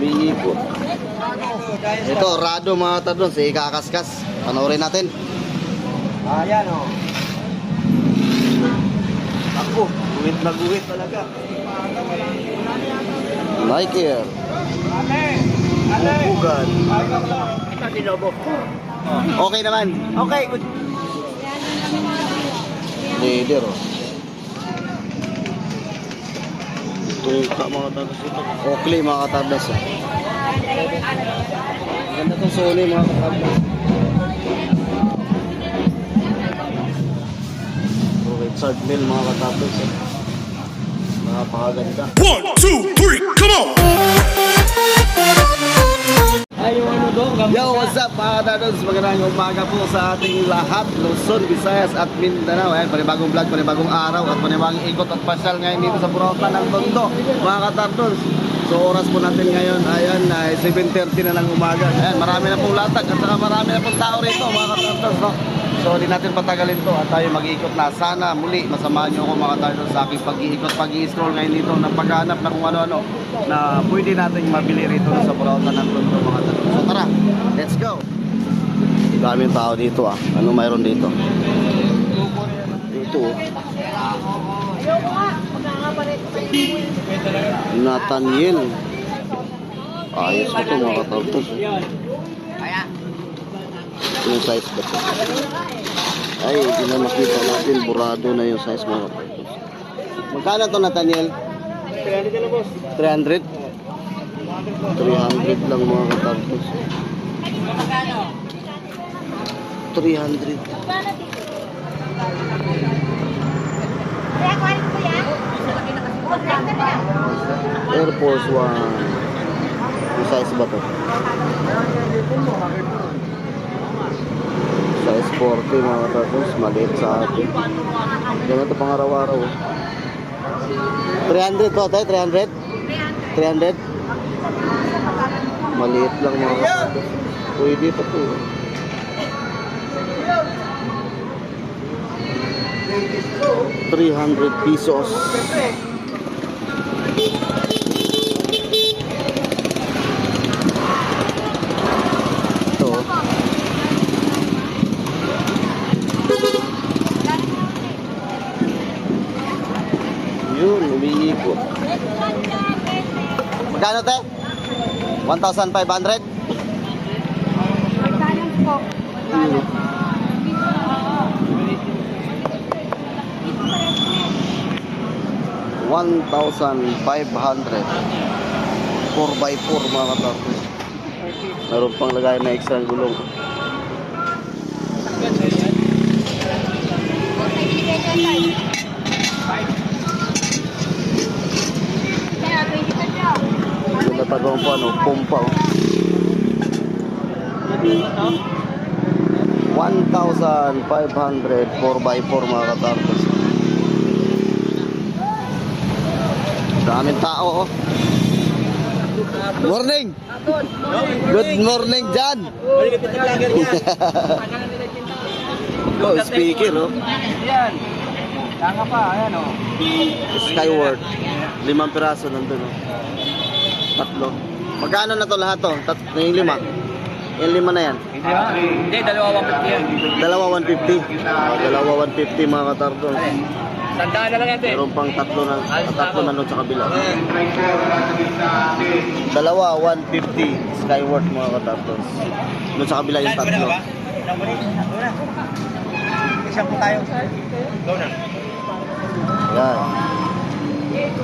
umiikot. Ito, rado mga tardon, si kakaskas. Panoorin natin. Ayan o. Ako, guhit na guhit talaga. Nike Air. Bugan. Okay naman. Okay, good. Leader oh. Ito mga tardas ito. Oakley mga tardas oh. Ganda itong Sony mga tardas. Richard Mille mga tardas oh. Napakaganda. 1, 2, 3, come on! Yo, what's up mga tardas? Magandang umaga po sa ating lahat, Luzon, Visayas at Mindanao. Ayan, panibagong vlog, panibagong araw at panibagong ikot at pasyal ngayon dito sa Burautan ng Tondo mga katardos. So oras po natin ngayon, ayan, 7:30 na ng umaga. Ayan, marami na pong latag at saka marami na pong tao rito mga katardos, no? So hindi natin patagalin to at tayo mag-iikot na. Sana muli masamahan nyo ako mga katardos sa aking pag-iikot, pag-i-scroll ngayon dito ng paghahanap na kung ano-ano na pwede natin mabili rito sa Burautan ng Tondo mga katardos. So tara, let's go! Daming tao dito ah. Ano mayroon dito? Dito oh. Nathaniel. Ayos ito mga katardos. Yung size ba ito? Ay, hindi na makita natin. Burado na yung size mga katardos. Magkano ito Nathaniel? 300 na boss. 300? 300 lang mga katardos. 300. Air Force One. Yung size ba ito? Size 40 mga katardos. Maliit sa atin. Ganun ito pang araw-araw. 300 to tayo? 300? 300? Maliit lang mga katardos. Pwede pa ito. 300 pesos. Ito. Yun, umiikot. Magkano te? 1,500? Yun. 1,500 4x4 mga katardos. Meron pang lagay na extra gulong. Natagawa pa ano, pompa oh. 1,500 4x4 mga katardos. Daming tao oh. Morning. Good morning Jan. Oh, speaker oh. Yan. Tanga pa, ayan o. Skyward. 5 piraso nandun oh. 3. Magkano na to lahat to? Yung 5. Yung 5 na yan. Hindi, dalawa 150 yan. Dalawa 150. Dalawa 150 mga katardos. Tandaan na lang yan, Meron pang tatlo na nun sa kabila. Dalawa 150 Skyward mga katardos. Nun sa kabila yung tatlo. Isang po tayo. Go na. Yan.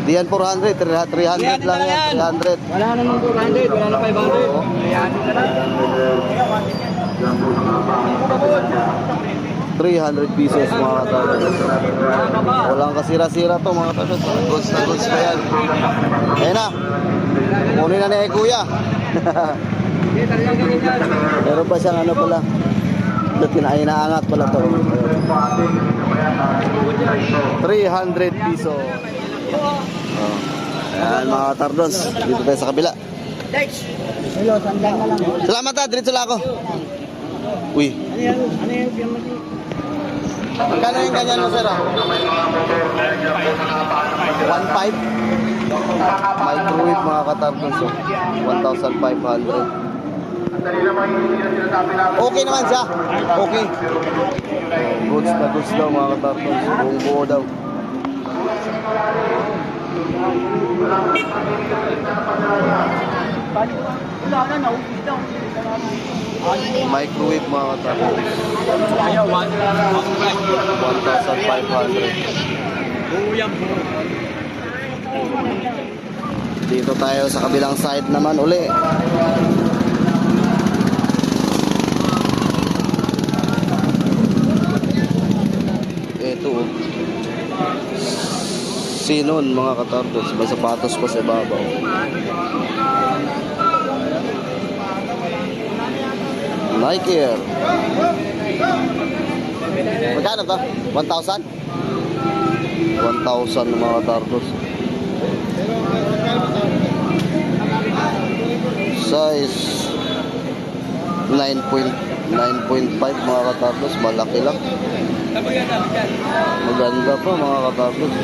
Di yan 400, 300 lang yan, 300. Wala naman 400, wala na 500. Ayan na lang. 300 pesos mga katardos. Walang kasira-sira to mga katardos. Goods na goods pa yan. Ayan na. Kunin na ni Kuya. Meron pa siyang ano pala. Inaangat pala to. 300 pesos. Ayan mga katardos. Dito tayo sa kabila. Salamat ha, diretso lang ako. Uy. Ano yan? Magkano yung ganyan mo, sir? 1.5. Microwave mga katarbons. 1,500. Okay naman siya. Okay. Goods na goods daw mga katarbons. Buong buo daw. Microwave mga katarbons. 1,500. Dito tayo sa kabilang side naman uli. Ito Sinon mga katarbons. May sapatos pa sa babaw. Nike Air. Magkano to? 1,000? 1,000 mga katarbons. Size 9.5 mga katarbons. Malaki lang. Maganda pa mga katarbons.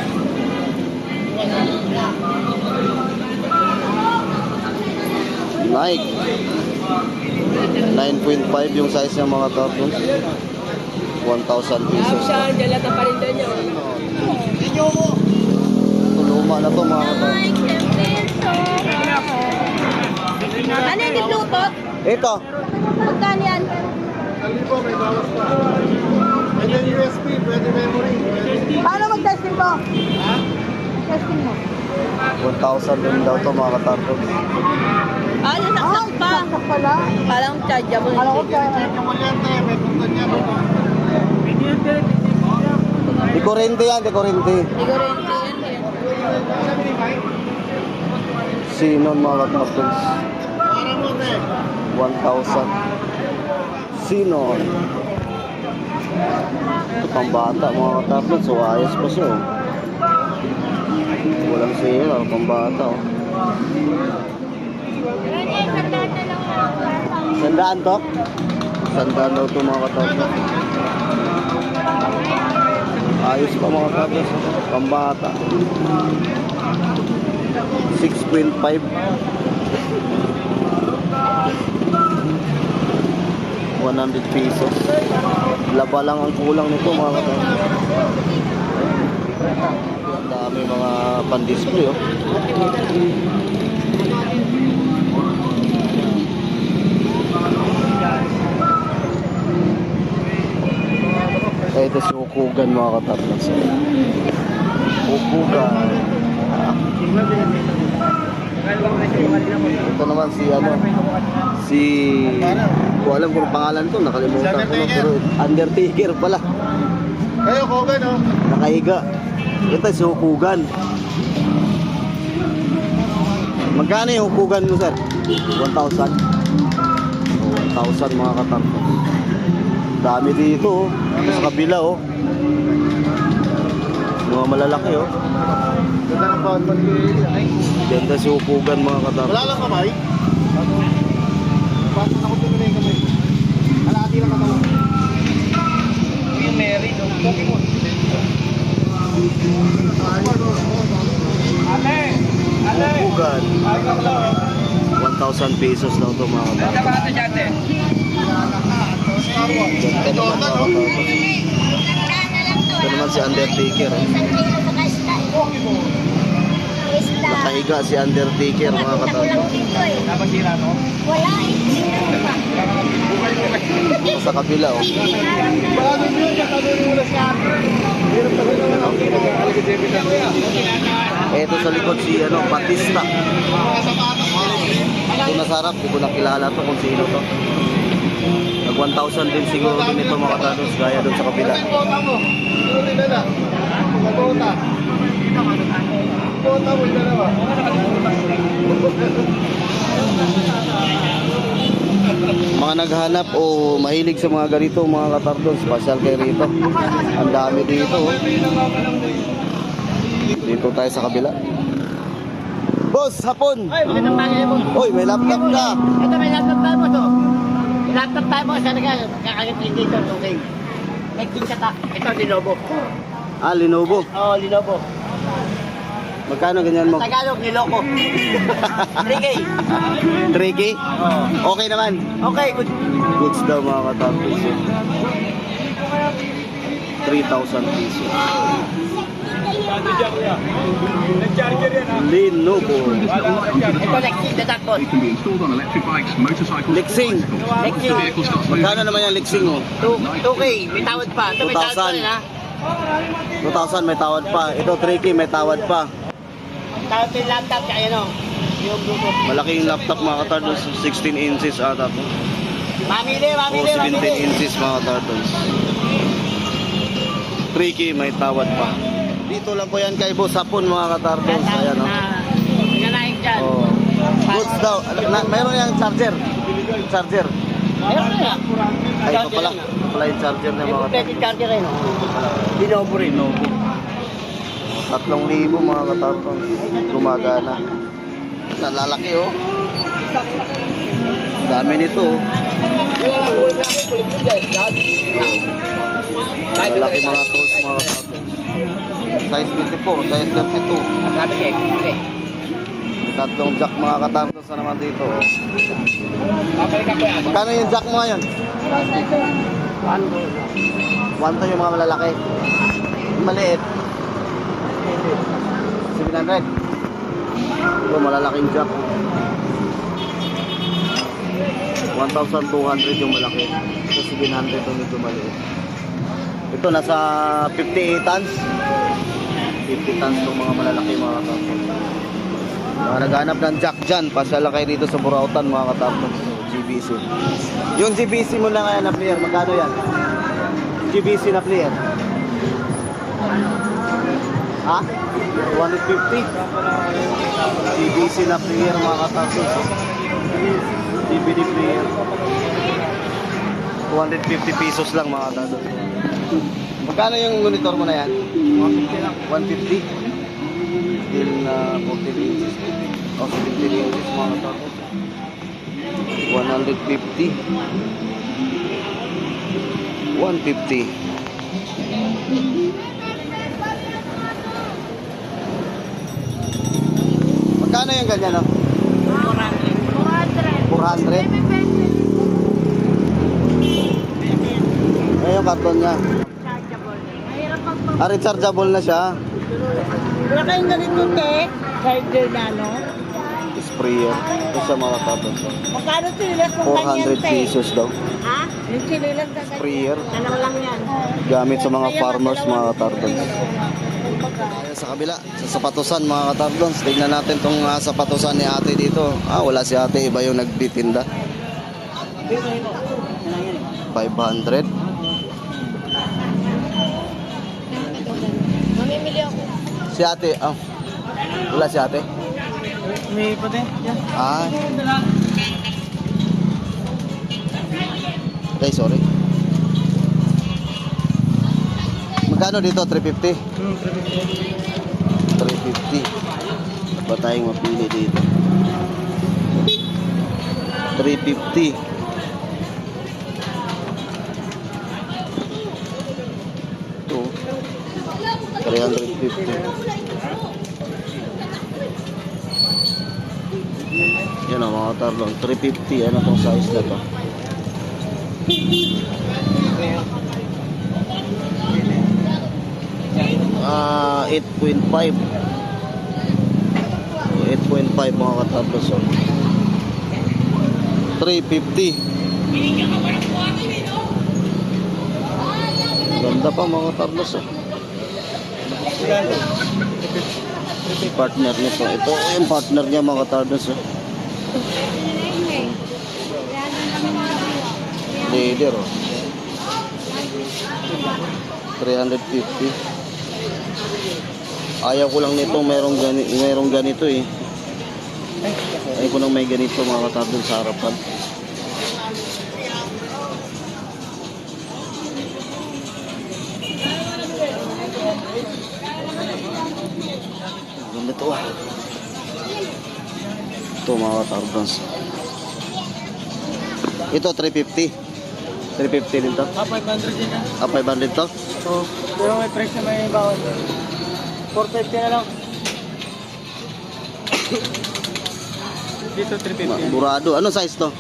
Nike 9.5 yung size niya mga katarbons. 1,000 pesos. Luma na to mga katarbons. Ano yung Bluetooth? Ito. Magkano yan? Pwede USB, pwede memory. Paano mag-testing to? Testing mo. 1,000 din daw to mga katarbons. Ano, naksak pa? Naksak pala. Parang chargeable. Alam ko kaya yung kuryente, may punta niya. Di kurente yan, di kurente. Hindi ko rin yan eh. Sinon mga katarbons. 1,000. Sinon. Ito pang bata mga katarbons. So ayos pa siya. Oh. Walang sira, pang bata. Oh. Sandaan to? Sandaan daw ito mga katarbons. Ayos pa mga katarbons. Pang bata. 6.5. 100 pesos. Laba lang ang kulang nito mga katarbons. Ang dami mga pan-display oh. Ito si Ukugan mga katarbons. Ukugan. Ito naman si ko alam kung pangalan to, nakalimutan ko na, pero Undertaker pala. Kayo, Kogan, no? Nakahiga. Ito si Hukugan. Magkano yung Hukugan mo, sir? 1,000. 1,000 mga katarbons. Dami dito, oh. Sa kabila, oh. Mga malalaki, oh. Ganda ng pound man Ganda si Hukugan mga katarbons. Wala lang kamay? Bakit ako tumulay kamay? Alati lang katawa. Yung Mary, no? Pokemon. Hukugan. 1,000 pesos daw ito mga katarbons. Ganda naman mga katarbons. Ito naman si Undertaker. Nakahiga si Undertaker mga katarbons. Napasira, no? Wala Sa kabila oh. Bago nyo, nakabili mo na siya. Hirap na rin naman ako. Eto sa likod si Batista. Ito nasarap, hindi ko nakilala to kung sino to. Nag 1,000 din siguro din ito mga katarbons, gaya doon sa kabila. Bota mo. Uli na na. Bota. Bota mo yung dalawa. Mga naghanap o mahilig sa mga ganito mga katarbons, special kay rito. Ang dami dito oh. Dito tayo sa kabila. Boss, hapon! Ay, magandang bagay mo. Oy, may laptop ka! Ito, may laptop tayo mo to. Laptop tayo mo, sana ka, kakagatin dito, okay. May kinsa ta. Ito, Lenovo. Ah, Lenovo. Oo, Lenovo. Magkano ganyan mo? Tagalog, niloko. 3K. 3K? Okay naman. Okay, good. Goods daw mga katapos. 3,000 pesos. Lenovo. Ito, Lexi, the Darkbot. It can be installed on electric bikes, motorcycles, Lexing. Lexi, vehicles got Magkano naman yung Lexing mo? 2K, may tawad pa. Ito, may tawad pa 2,000. rin, ha? 2,000 may tawad pa. Ito 3K may tawad pa. Tawad pa yung laptop, kaya yun, o. Yung Bluetooth. Malaking laptop mga katardos. 16 inches ata po. Mamili, O mamili, 17 mamili. inches mga katardos. 3K may tawad pa. Dito lang po yan kay Boss Hapon mga katardos. Ayan o. Nanahin dyan. Oh. Goods daw. Mayroon yung charger. Charger. Meron na. Ay, ito pala. Ito pala yung charger niya May mga completed charger rin, o. Dinobo rin. 3,000 mga katardos. Gumagana. Nalalaki oh. Dami nito oh. Lalaki mga tools mga katardos. Size 24, size 32. Tatlong jack mga katardos na naman dito oh. Magkano yung jack mo ngayon? 1 to yung mga malalaki. Yung maliit 700. Ito malalaking jack 1,200 yung malaki. Ito 700 yung medyo maliit. Ito nasa 58 tons. 50 tons itong mga malalaki mga katapos. Naghanap ng jack dyan. Pasala kayo dito sa Burautan mga katapos. GBC. Yung GBC mo lang na player, magkano yan? GBC na player. Ha? 150. GBC na player mga katapos. DVD player. 250 pesos lang mga katapos. Magkano yung monitor mo na yan? 150. Still na 14 inches. O 17 inches mga katapos. 150. 150. Magkano yung ganyan, no? 400. Ayun yung karton niya. Ah, rechargeable na siya. Wala kayong ganito, te? Charger na, no? Sprayer. Ito siya mga tapos. Magkano sinilas kung ganyan, 400 te? pesos daw. Ha? Yung sinilas na ganyan. Sprayer. Dalawa lang yan. Gamit sa mga farmers, mga katardons. Sa kabila, sa sapatusan mga katardons. Tignan natin tong sapatusan ni ate dito. Ah, wala si ate. Iba yung nagtitinda. 500. Mamimili ako. Si ate, wala si ate. May pati. Ah. Okay, sorry. Magkano dito? 350? 350. Ba tayong mapili dito? 350. Ito. 350. Yan o mga tarlong. 350. Ano tong size na to? 8.5 mga katablos. 350. Ganda pa mga katablos. Partner nito. Ito yung partner niya mga katablos. Leader 350. Ayaw ko lang nito merong ganito eh. Ayaw ko lang may ganito mga katabon sa harapan. Ganda to ah. Ito mga katabon. Ito 350. 350 din to. 500 din na. 500 to. So, pero may price na may bawal. 450 na lang. Dito 350. Burado. Ano size to? 40.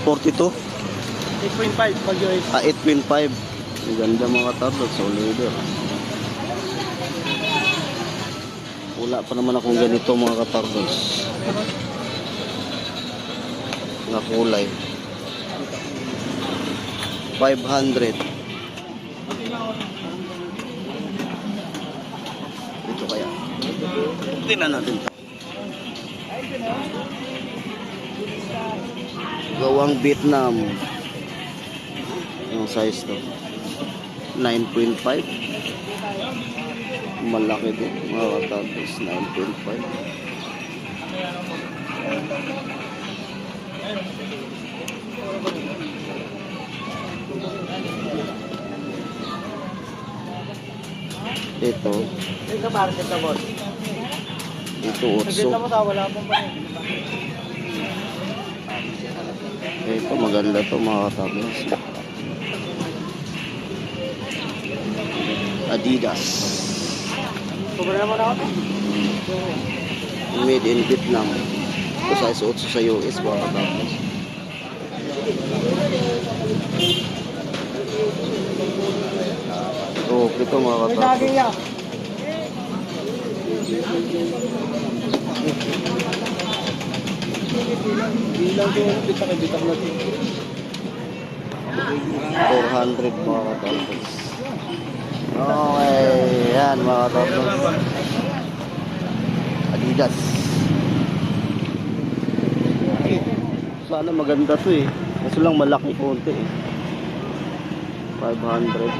42. 42? 8.5 pag US. 8.5. Ang ganda mga katardos. So, leader. Wala pa naman akong ganito mga katardos. Na kulay. 500. Ito kaya. Tingnan natin ito. Gawang Vietnam. Yung size to. 9.5. Malaki din. Mga katardos. 9.5. Ito. Ito para sa boss. Ito Nagkita 8. mo sa wala pong pa rin. Ito maganda to mga katardos. Adidas. Sobra naman ako. Made in Vietnam. Ito size 8 sa US mga katardos. Oh, ito mga katardos. niya. Bilang ko yung bitak natin. 400 mga katardos. Okay, yan mga katardos. Adidas. Sana maganda to eh. Kaso lang malaki konti eh. 500.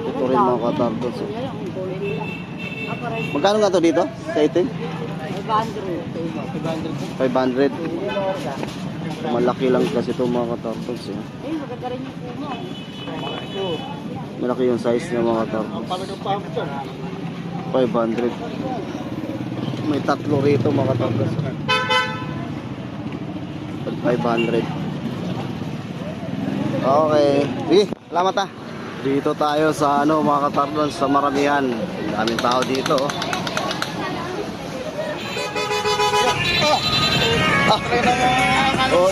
Ito rin mga katardos. eh. Magkano nga to dito? Sa itin? 500. Malaki lang kasi ito mga katartos eh. Malaki yung size ng mga katartos. 500. May tatlo rito mga katartos. 500. Okay. Sige, salamat ah. Dito tayo sa ano mga katardos, sa Maramihan. Ang daming tao dito oh. Oh,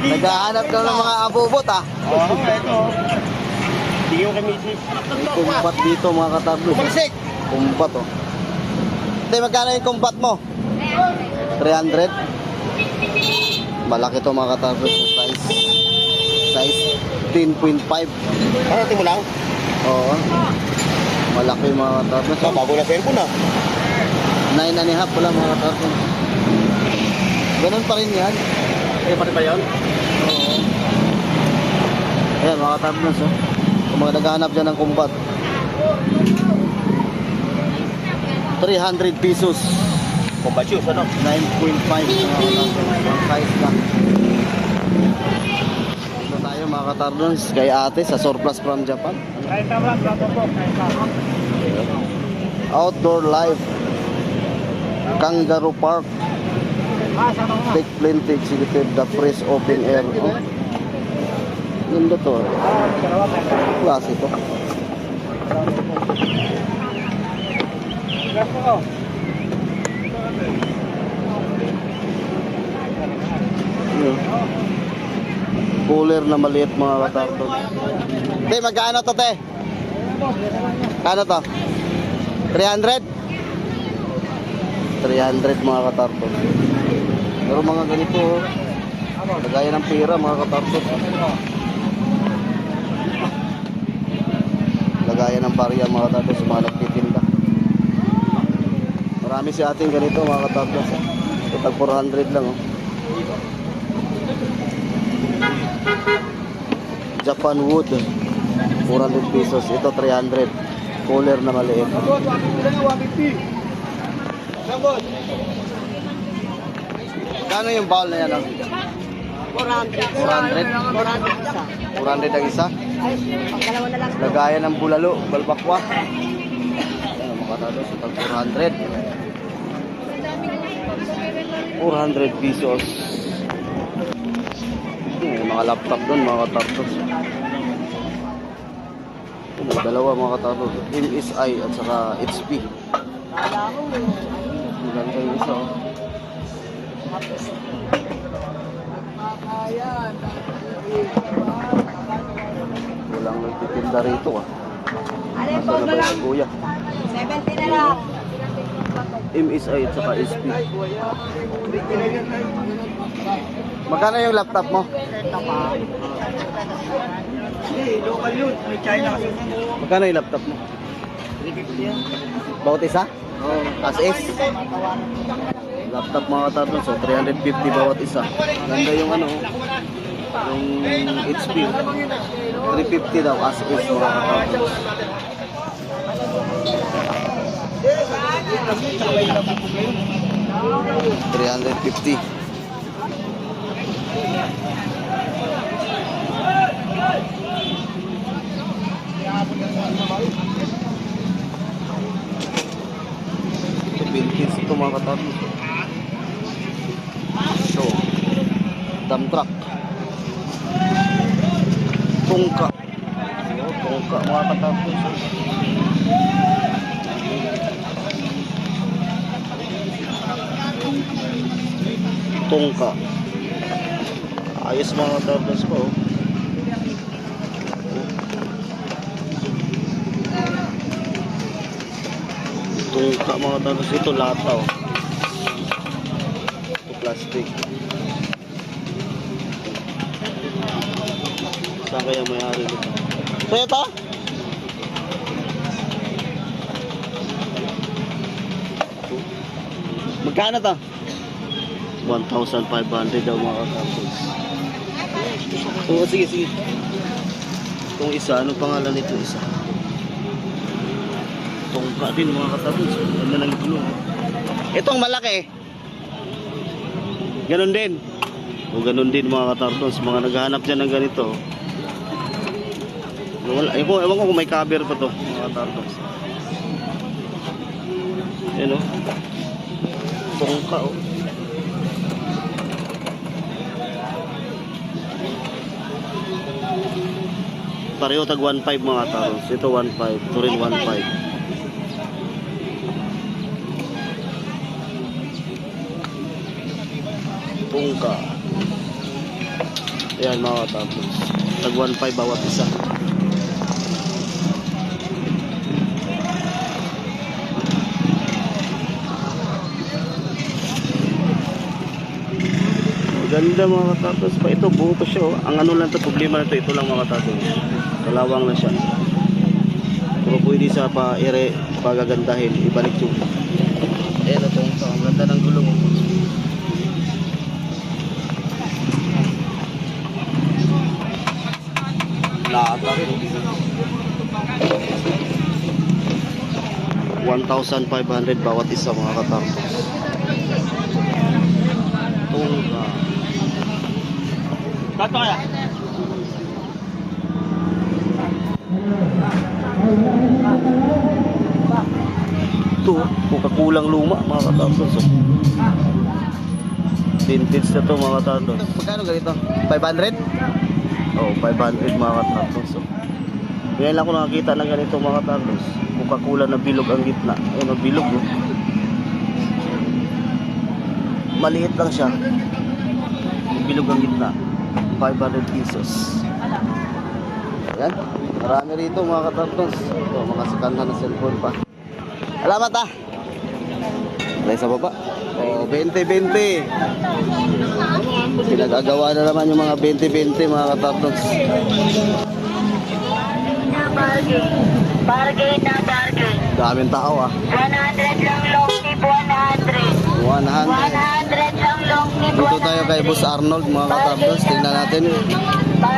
naghahanap ka ng mga abubot ah. Oo, ito. Hindi yung kamisis. Kumpat dito mga katardos. Kumalisik! Kumpat oh. Hindi, magkano yung kumpat mo? 300? Malaki to mga katardos. Size 10.5. Ano, mo lang? Oo. Malaki mga katardos. Bago na cellphone ah. 9.5 pala mga katardos. Ganun pa rin yan. Pati pa yun? Oo. Ayan mga katardos oh. Kung mga naghahanap dyan ng kumpat. 300 pesos. Combat shoes, ano? 9.5 size lang. Ito tayo mga katardons kay ate sa surplus from Japan. Kahit tama, gato po. Outdoor life. Kangaroo Park. Take plenty executive the fresh open air. Oh. Ganda to. Klase to. Cooler na maliit mga katartos. Te, magkano to te? Kano to? 300? 300 mga katartos. Pero mga ganito, lagaya ng pera mga katartos. Lagaya ng barya mga katartos, mga nagtitinda. Marami si ating ganito mga katartos. Ito 400 lang oh. Japan wood 400 pesos. Ito 300. Cooler na maliit. Kano yung bowl na yan? Oh? 400. 400? 400 ang isa? Ay, pagkalawa na lang. Lagayan ng bulalo, balbakwa. Ayan, mga tatos, ito 400. 400 pesos. May mga laptop doon, mga tartos. Dalawa mga katardos. MSI at saka HP. Maganda yung isa. Oh. Walang nagtitinda rito ah. Nasaan na ba yung kuya? 70 na lang. MSI at saka SP. Magkano yung laptop mo? Local yun. May China kasi. Magkano yung laptop mo? 350 yan. Bawat isa? Oo. As is? Laptop mga katardos, so 350 bawat isa. Ganda yung ano, yung HP. 350 daw as is mga katardos. 350. Ito Philippines ito mga katardos. So, dump truck. Tungka. Tungka mga katardos. Tungka. Ayos mga katardos po. Tungka mga katardos. Ito lata oh. Ito plastic. Saan kaya may-ari nito? So ito? Magkano to? 1,500 daw mga katardos. Oo, sige, sige. Itong isa, ano pangalan nito isa? Tungka din mga katardos. Ganda ng gulong. Itong malaki. Ganon din. O ganon din mga katardos. Mga naghahanap dyan ng ganito. Ewan ko kung may cover pa to mga katardos. Yan o. Tungka o. Pareho tag 1.5 mga katardos. Ito 1.5. Ito rin 1.5. Tungka. Ayan mga katardos. Tag 1.5 bawat isa. Ganda mga katardos pa. Ito buo pa siya oh. Ang ano lang to problema na ito lang mga katardos. Kalawang na siya. Pero pwede sa pa-ere pagagandahin, ibalik yung ayan ito. Ang ganda ng gulong. Lata rin. 1,500 bawat isa mga katardos. Tungka. Bato kaya? Ito, kulang luma mga katardos. Vintage na to mga katardos. Magkano ganito? 500? Oh, 500 mga katardos. Ngayon lang ko nakakita ng ganito mga katardos. Coca-Cola na bilog ang gitna. Ayun, bilog oh. Maliit lang siya. Bilog ang gitna. 500 pesos. Ayan. Marami rito mga katardos. Ito, mga sakanda na cellphone pa. Salamat ah. Tayo sa baba. Oh, 20-20. Pinag-agawa na naman yung mga 20-20 mga katardos. Bargain na bargain. Daming tao ah. 100 lang long tip, 100. 100. 100 lang long tip, Dito tayo kay Boss Arnold mga katardos. Tingnan natin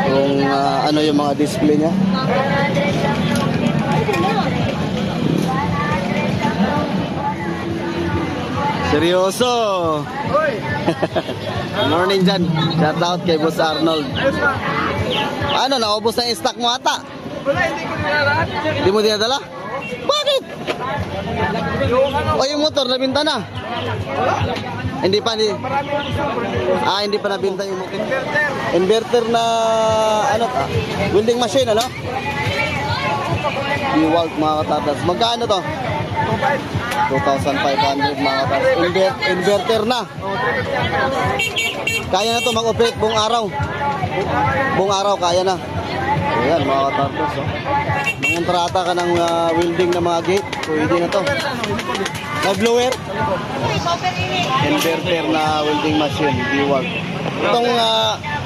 kung ano yung mga display niya. 100 lang long tip, 100. Seryoso. Morning dyan. Shout out kay Boss Arnold. Ano, naubos na yung stock mo ata? Wala, hindi ko nilalaan. Hindi mo dinadala? Bakit? O yung motor, nabinta na? Hindi pa hindi pa nabinta yung motor. Inverter na ano, welding machine ano? DeWalt mga katardas. Magkano to? 2,500 mga katardas. Inverter na. Kaya na to mag-operate buong araw. Buong araw kaya na. Ayan mga katardas. Oh. Mangontrata ka ng welding na mga gate. Pwede na to. Nag-blower? Inverter na welding machine. DeWalt. Itong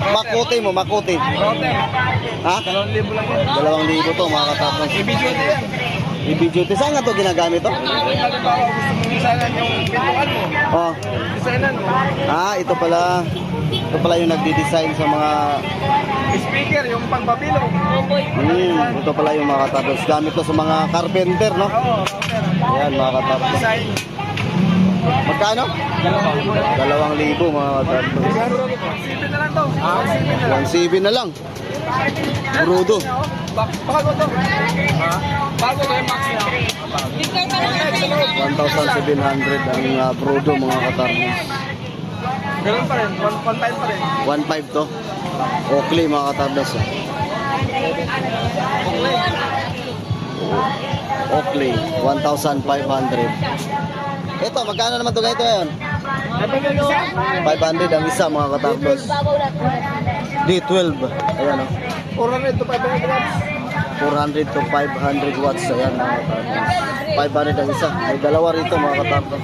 Makote mo, Makote. Ha? 2,000 lang yan. 2,000 to mga katardas. Ibig-duty yan. EB-duty. Saan nga to ginagamit to? Halimbawa, gusto mong designan yung pintuan mo. Oh. Designan mo. Ito pala. Ito pala yung nagdi-design sa mga Speaker, yung pagbabilog. ito pala yung mga katardos. Gamit to sa mga carpenter, no? Oo, Ayan, mga katardos. design. Magkano? 2,000 mga katardos. Sipin na lang to. Sipin na lang. 1,700 na lang. Brudo. Bago to. Bago to yung max niya. 1,700 ang brudo mga katardos. Ganun pa rin. 1.5 pa rin. 1,500 to. Oakley mga katardos. Oakley, 1,500. Ito, magkano naman to ganito ngayon? 500 ang isa mga katardos. D12. Ayan o. 400 to 500 watts. 400 to 500 watts. Ayan mga katardos. 500 ang isa. May dalawa rito mga katardos.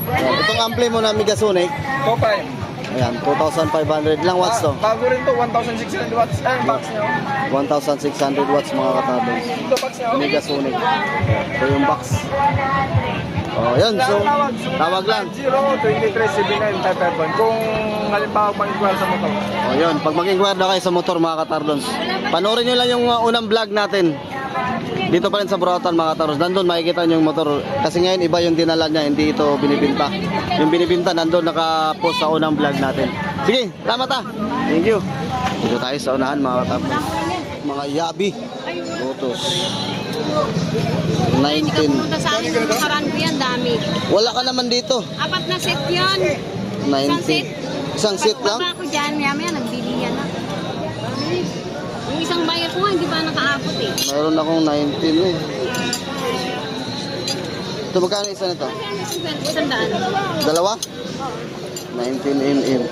Ayan. Itong ampli mo na Megasonic. 2.5. Ayan, 2,500 lang watts to. Bago rin to, 1,600 watts. Ay, box niya. 1,600 watts mga katardos. Ito box niya. Megasonic. Ito yung box. Oh, yun. So, tawag lang. 0-2379-551. Kung halimbawa pang-inquire sa motor. Oh, yun. Pag mag-inquire na kayo sa motor mga katardons, panoorin nyo lang yung unang vlog natin. Dito pa rin sa Burautan mga katardons. Nandun makikita nyo yung motor. Kasi ngayon iba yung dinala niya, hindi ito binibinta. Yung binibinta nandun naka-post sa unang vlog natin. Sige, salamat Thank you. Dito tayo sa unahan mga katardons. Mga yabi. Lotus. 19. Pumunta sa akin ng nakaraan ko yan, dami. Wala ka naman dito. 4 na set yun. 19. Isang seat lang? Pagpapa ko dyan, maya nagbili yan na. Yung isang buyer ko nga, hindi pa nakaabot eh. Mayroon akong 19 eh. Ito magkano isa nito? 100. Dalawa? 19 mm.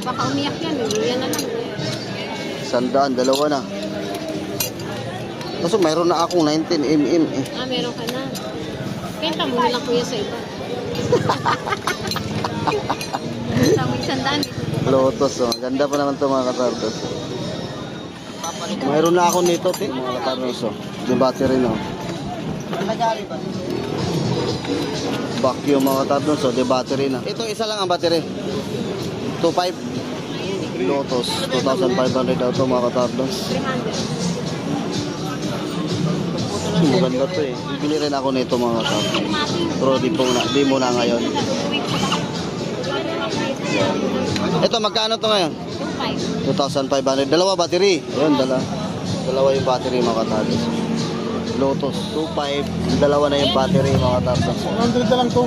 Baka umiyak yan, hindi yan na lang. 100, dalawa na. Kaso mayroon na akong 19 mm eh. Meron ka na. Kenta mo na lang kuya sa iba. Sa mo 100. Lotus oh. Ganda pa naman ito mga katardos. Mayroon na ako nito mga katardos oh. Yung battery no. Vacuum mga katardos oh. Yung battery na. Ito isa lang ang battery. 2.5 Lotus. 2,500 daw ito mga katardos. 300. Maganda to eh. Bibili rin ako nito mga katardos. Pero di mo na ngayon. Ito magkano to ngayon? 2,500. Dalawa battery. Ayun, dalawa yung battery mga katardos. Lotus 2.5. Dalawa na yung battery mga katardos. 100 na lang to.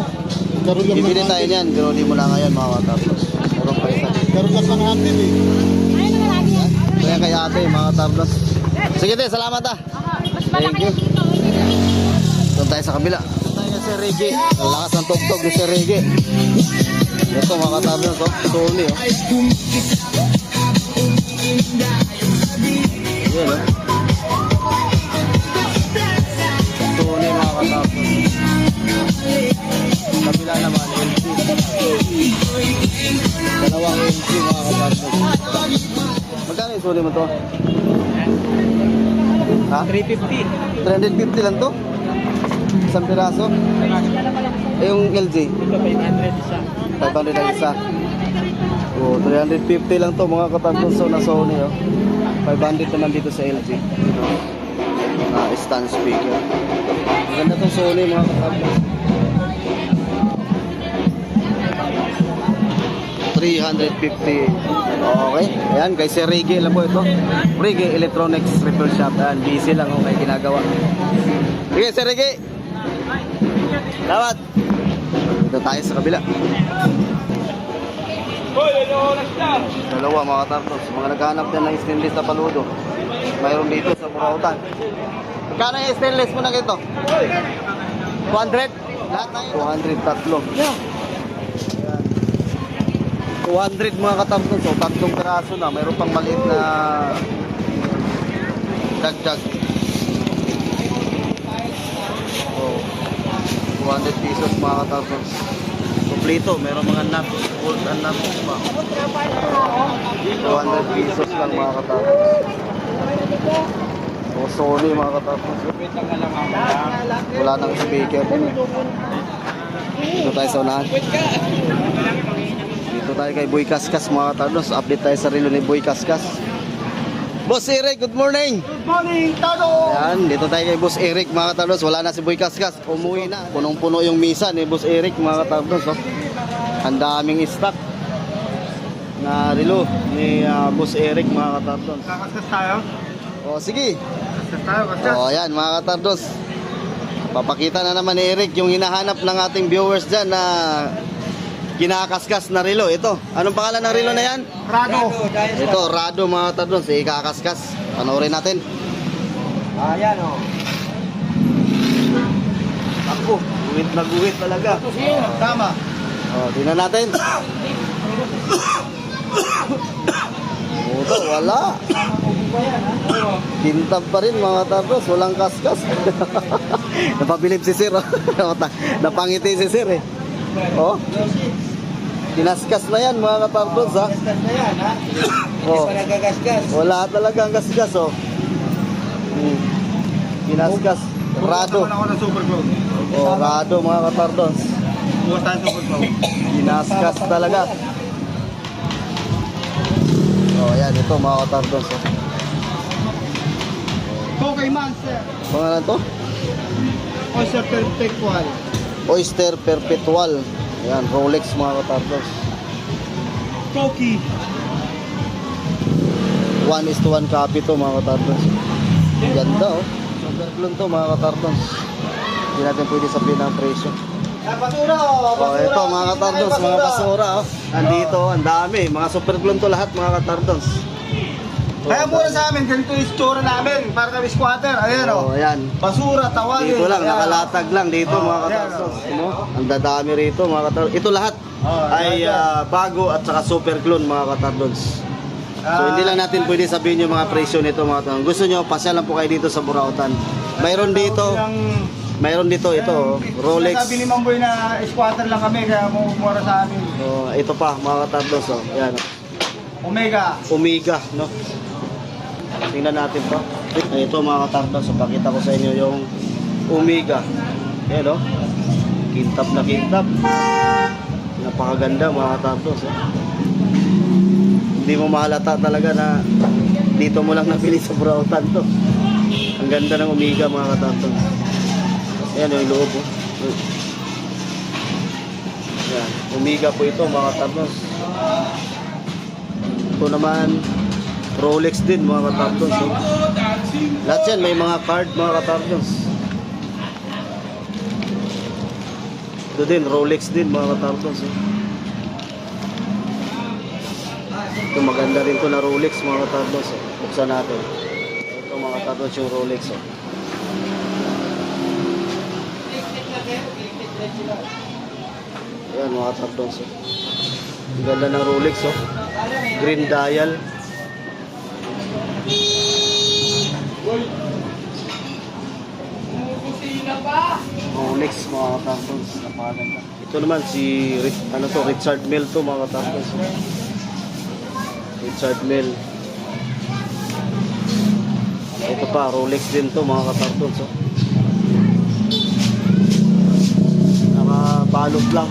Bibili tayo niyan, pero di mo na ngayon mga katardos. Meron pa isa. Karoon lang ng 100 eh. Kaya kay ate mga katardos. Sige te, salamat Thank you. Doon tayo sa kabila. Doon tayo si Reggie. Ang lakas ng tugtog ni si Reggie. Ito mga katardos oh. Sony oh. Yan oh. Sony mga katardos. Kabila naman LG. Dalawang LG mga katardos. Magkano yung Sony mo to? Ha? 350. 350 lang to? Isang piraso? Eh yung LG? Ito 500 isa. 500 ang isa. Oh, 350 lang to mga katardos na Sony oh. 500 naman dito sa LG. Stand speaker. Maganda tong Sony mga katardos. 350. Okay. Ayan, kay Sir Reggie lang po ito. Reggie Electronics Repair Shop. Ayan, busy lang kung may ginagawa. Sige, Sir Reggie. Salamat. Dito tayo sa kabila. Dalawa mga katardos. Mga naghahanap din ng stainless na paludo. Mayroon dito sa Burautan. Kano yung stainless mo na ganito? 200? Lahat na yun. 200, tatlo. Yeah. 200 mga katamson. So, tatlong piraso na. Mayroon pang maliit na dagdag. So, 200 pesos mga katamson. Kompleto. Mayroon mga nuts. Gold and nuts pa. 200 pesos lang mga katamson. So, Sony mga katamson. Wala nang speaker. Dito tayo sa unahan. Dito tayo kay Boy Kaskas mga katardos. Update tayo sa relo ni Boy Kaskas. Boss Eric, good morning. Good morning, Tado! Yan, dito tayo kay Boss Eric mga katardos. Wala na si Boy Kaskas. Umuwi na. Punong-puno yung misa ni Boss Eric mga katardos. Oh. Ang daming stock na relo ni Boss Eric mga katardos. Kakaskas tayo? O sige. Kakaskas tayo, kakaskas. O yan mga katardos. Papakita na naman ni Eric yung hinahanap ng ating viewers dyan na kinakaskas na relo. Ito, anong pangalan ng relo na yan? Rado. Ito, Rado mga katardos. Ikakaskas. Panoorin natin. Ayan o. Ako, guhit na guhit talaga. Tama. O, tingnan natin. Ito, wala. Kintab pa rin mga katardos. Walang kaskas. Napabilib si Sir. Napangiti si Sir eh. Oh. Kinaskas na yan mga katardos ha. Kakaskas na yan, ha? Oh. nagagasgas. Wala talagang kaskas oh. Kinaskas. Rado. Bukas ako ng super glow. Oh, Rado mga katardos. Bukas tayo super glow. Kinaskas talaga. Oh, yan ito mga katardos. Oh. Okay, Monster. Pangalan to? Oyster Perpetual. Oyster Perpetual. Ayan, Rolex mga katardos. Toki. 1:1 copy to mga katardos. Ganda oh. Super glue to mga katardos. Hindi natin pwede sabihin ang presyo. Basura. Oh, ito mga katardos, mga basura oh. Andito, ang dami. Mga super glue to lahat mga katardos. Kaya muna sa amin, ganito yung itsura namin. Para kami squatter. Ayan o. Oh, ayan. Basura, tawagin. Dito lang, Ayan. nakalatag lang dito mga Oh, ayan, katardos. Ano? Ang dadami rito mga katardos. Ito lahat Oh, ay ayan. bago at saka super clone mga katardos. So hindi lang natin pwede sabihin yung mga presyo nito mga katardos. Gusto nyo, pasya lang po kayo dito sa Burautan. Mayroon dito, mayroon dito ito, Rolex. Sabi ni Mamboy na squatter lang kami, kaya mura sa amin. Oh, ito pa mga katardos. Oh. Ayan. Omega. Omega, no? Tingnan natin pa. Ito mga katardos, so pakita ko sa inyo yung Omega. Ayan o. Kintab na kintab. Napakaganda mga katardos. Hindi mo mahalata talaga na dito mo lang napili sa Burautan to. Ang ganda ng Omega mga katardos. Ayan yung loob. Ayan. Omega po ito mga katardos. Ito naman Rolex din mga katardos. Lahat yan may mga card mga katardos. Ito din Rolex din mga katardos. Ito maganda rin to na Rolex mga katardos. Buksan natin. Ito mga katardos yung Rolex. Ayan mga katardos. Ang ganda ng Rolex green dial. Rolex mga katardos, napakaganda. Ito naman si Richard Mille to mga katardos. Richard Mille. Ito pa Rolex din to mga katardos. Nakabalot lang.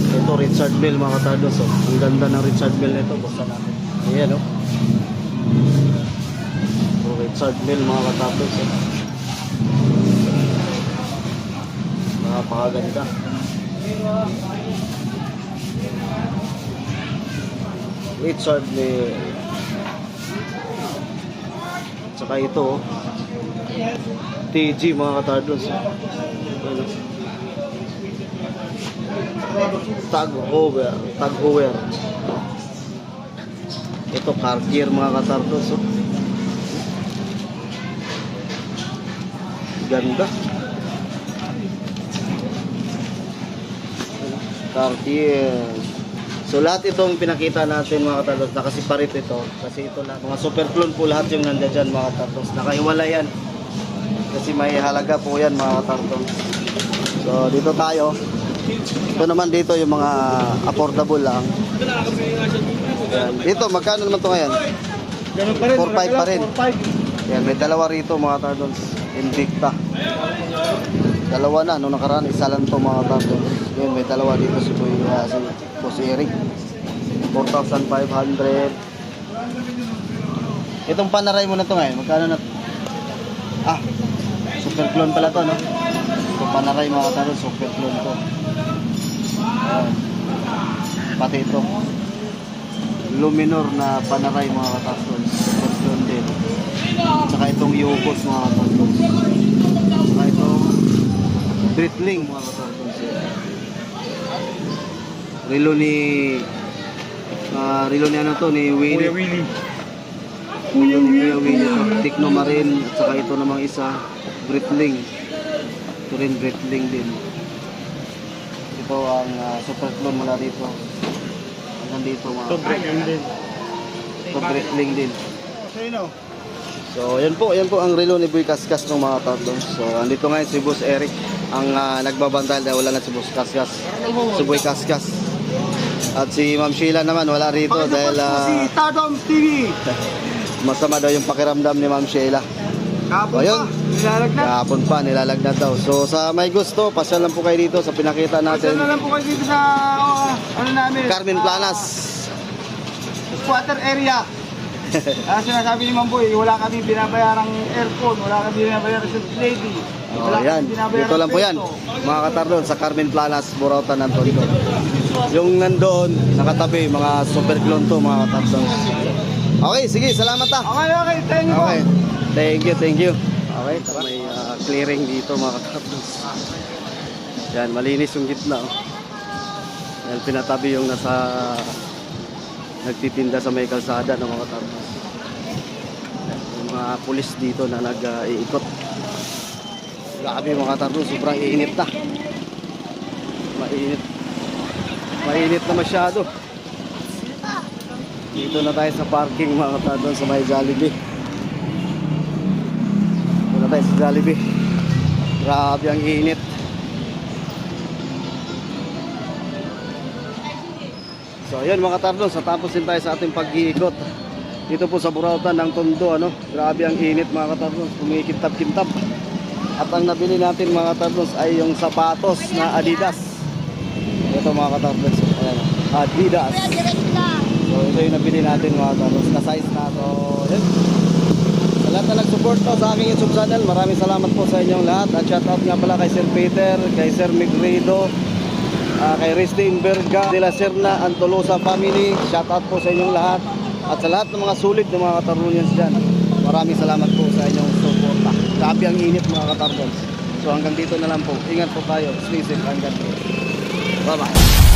Ito Richard Mille mga katardos. Ang ganda ng Richard Mille nito. Buksan natin. Ayan o. Richard Mille mga katardos. Napakaganda. Richard Mille. Tsaka ito TG mga katardos. Tag Heuer. Ito Cartier mga katardos. Ganda. Cartier. So lahat itong pinakita natin mga katardos, nakasiparit ito. Kasi ito lang, mga super clone po lahat yung nandiyan dyan mga katardos. Nakahiwala yan. Kasi may halaga po yan mga katardos. So dito tayo. Ito naman dito yung mga affordable lang. Yan. Dito, magkano naman ito ngayon? Ganun pa rin. 4.5 pa rin. 4.5. Yan, may dalawa rito mga katardos. Invicta. Dalawa na, nung nakaraan, isa lang to mga katardos. Yan, may dalawa dito si Boss Eric. 4,500. Itong panaray mo na to ngayon, magkano na? Ah, super clone pala to, no? Itong panaray mga katardos, super clone to. Ayan. Pati ito. Luminor na panaray mga katardos, super clone din. Saka itong Yugos mga katardos. Saka itong Britling mga katardos. Relo ni ano to, ni Winnie. Kuya Willie. Relo ni Kuya Winnie to. Tikno Marin at saka ito namang isa, Britling. Ito rin Britling din. Ito ang super clone mula dito. Hanggang dito mga. Ito break yun din. Ito Britling din. Sino? So, yan po ang relo ni Boy Kaskas ng mga tardos. So, andito ngayon si Boss Eric ang nagbabantay dahil wala na si Boss Kaskas. Si Boy Kaskas. At si Ma'am Sheila naman wala rito dahil si Tadom TV. masama daw yung pakiramdam ni Ma'am Sheila. Kapon Ayun. pa. Nilalagnat. Kahapon pa, nilalagnat daw. So, sa may gusto, pasyal lang po kayo dito sa pinakita Saan natin. na lang po kayo dito sa ano namin? Carmen Planas. Squatter area. Sinasabi ni Mamboy, wala kami binabayarang aircon, wala kami binabayarang short lady. Oh, yan. Dito lang po yan. Mga katardon, sa Carmen Planas, Burautan ng Tondo. Yung nandoon, nakatabi, mga super clone to, mga katardon. Okay, sige, salamat ah. Okay, thank you. Okay, thank you. Okay, tara, may clearing dito, mga katardon. Yan, malinis yung gitna. Oh. Yan, pinatabi yung nasa nagtitinda sa may kalsada ng mga katardon. Yung mga pulis dito na nag-iikot. Grabe mga katardo, sobrang init na. Mainit na masyado. Dito na tayo sa parking mga katardo sa may Jollibee. Dito na tayo sa Jollibee. Grabe ang init. So ayun mga katardo, sa tapos din tayo sa ating pag-iikot. Dito po sa Burautan ng Tondo, ano? Grabe ang init mga katardo, kumikintab-kintab. At ang nabili natin mga katardos ay yung sapatos na Adidas. Ito mga katardos, ayan, Adidas. So ito yung nabili natin mga katardos, na size na. So yun. Sa lahat na nag-support to sa aking YouTube channel, maraming salamat po sa inyong lahat. At shoutout nga pala kay Sir Peter, kay Sir Migredo, kay Ristin Berga, de la Serna, Antolosa family. Shoutout po sa inyong lahat. At sa lahat ng mga sulit ng mga katarunians dyan, maraming salamat po sa inyong suporta. Grabe ang init mga katardons. So hanggang dito na lang po. Ingat po tayo. Stay safe and God bless. Bye bye.